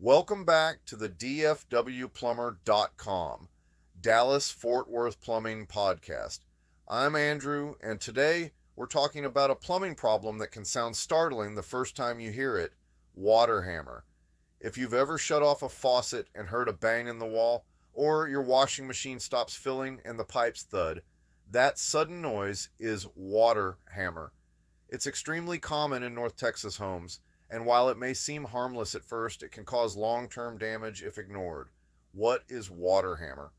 Welcome back to the DFWplumber.com, Dallas Fort Worth Plumbing Podcast. I'm Andrew, and today we're talking about a plumbing problem that can sound startling the first time you hear it: water hammer. If you've ever shut off a faucet and heard a bang in the wall, or your washing machine stops filling and the pipes thud, that sudden noise is water hammer. It's extremely common in North Texas homes, and while it may seem harmless at first, it can cause long-term damage if ignored. What is water hammer?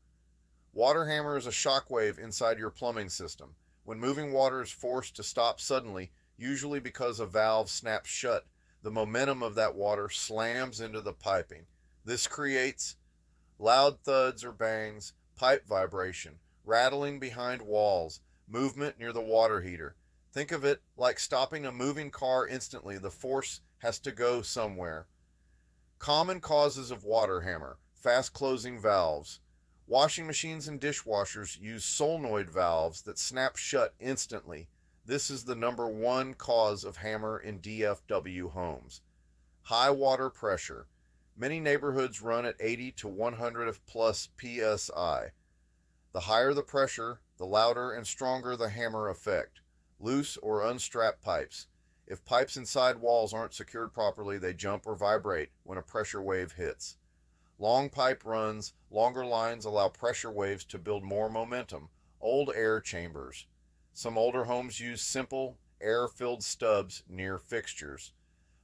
Water hammer is a shockwave inside your plumbing system. When moving water is forced to stop suddenly, usually because a valve snaps shut, the momentum of that water slams into the piping. This creates loud thuds or bangs, pipe vibration, rattling behind walls, movement near the water heater. Think of it like stopping a moving car instantly. The force has to go somewhere. Common causes of water hammer: fast closing valves. Washing machines and dishwashers use solenoid valves that snap shut instantly. This is the number one cause of hammer in DFW homes. High water pressure. Many neighborhoods run at 80 to 100 plus psi. The higher the pressure, the louder and stronger the hammer effect. Loose or unstrapped pipes. If pipes inside walls aren't secured properly, they jump or vibrate when a pressure wave hits. Long pipe runs, longer lines allow pressure waves to build more momentum. Old air chambers. Some older homes use simple, air-filled stubs near fixtures.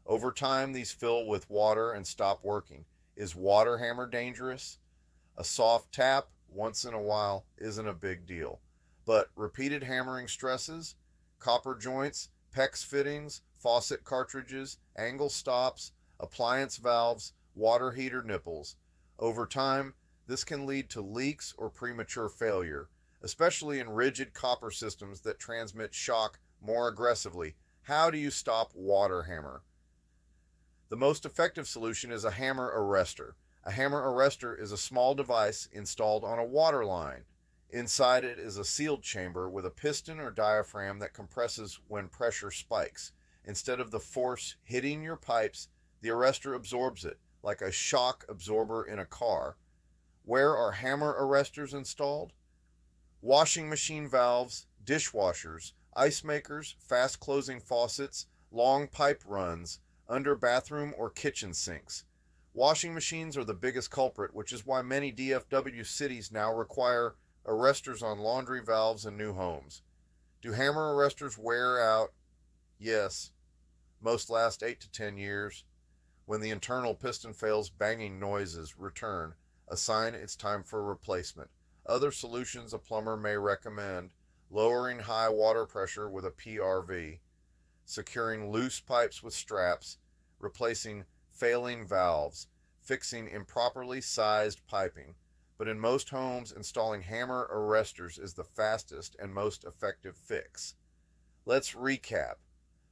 Over time, these fill with water and stop working. Is water hammer dangerous? A soft tap once in a while isn't a big deal, but repeated hammering stresses, copper joints, PEX fittings, faucet cartridges, angle stops, appliance valves, water heater nipples. Over time, this can lead to leaks or premature failure, especially in rigid copper systems that transmit shock more aggressively. How do you stop water hammer? The most effective solution is a hammer arrestor. A hammer arrestor is a small device installed on a water line. Inside it is a sealed chamber with a piston or diaphragm that compresses when pressure spikes. Instead of the force hitting your pipes, the arrestor absorbs it, like a shock absorber in a car. Where are hammer arrestors installed? Washing machine valves, dishwashers, ice makers, fast closing faucets, long pipe runs, under bathroom or kitchen sinks. Washing machines are the biggest culprit, which is why many DFW cities now require arrestors on laundry valves in new homes. Do hammer arrestors wear out? Yes. Most last 8 to 10 years. When the internal piston fails, banging noises return, a sign it's time for replacement. Other solutions a plumber may recommend: lowering high water pressure with a PRV, securing loose pipes with straps, replacing failing valves, fixing improperly sized piping. But in most homes, installing hammer arrestors is the fastest and most effective fix. Let's recap.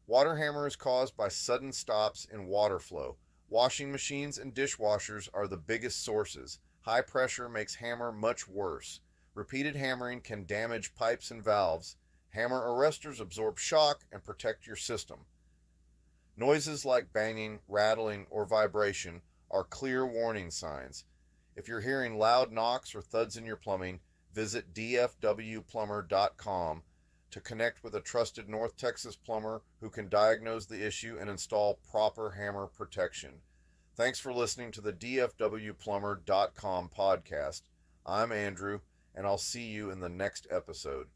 Water hammer is caused by sudden stops in water flow. Washing machines and dishwashers are the biggest sources. High pressure makes hammer much worse. Repeated hammering can damage pipes and valves. Hammer arrestors absorb shock and protect your system. Noises like banging, rattling, or vibration are clear warning signs. If you're hearing loud knocks or thuds in your plumbing, visit dfwplumber.com to connect with a trusted North Texas plumber who can diagnose the issue and install proper hammer protection. Thanks for listening to the dfwplumber.com podcast. I'm Andrew, and I'll see you in the next episode.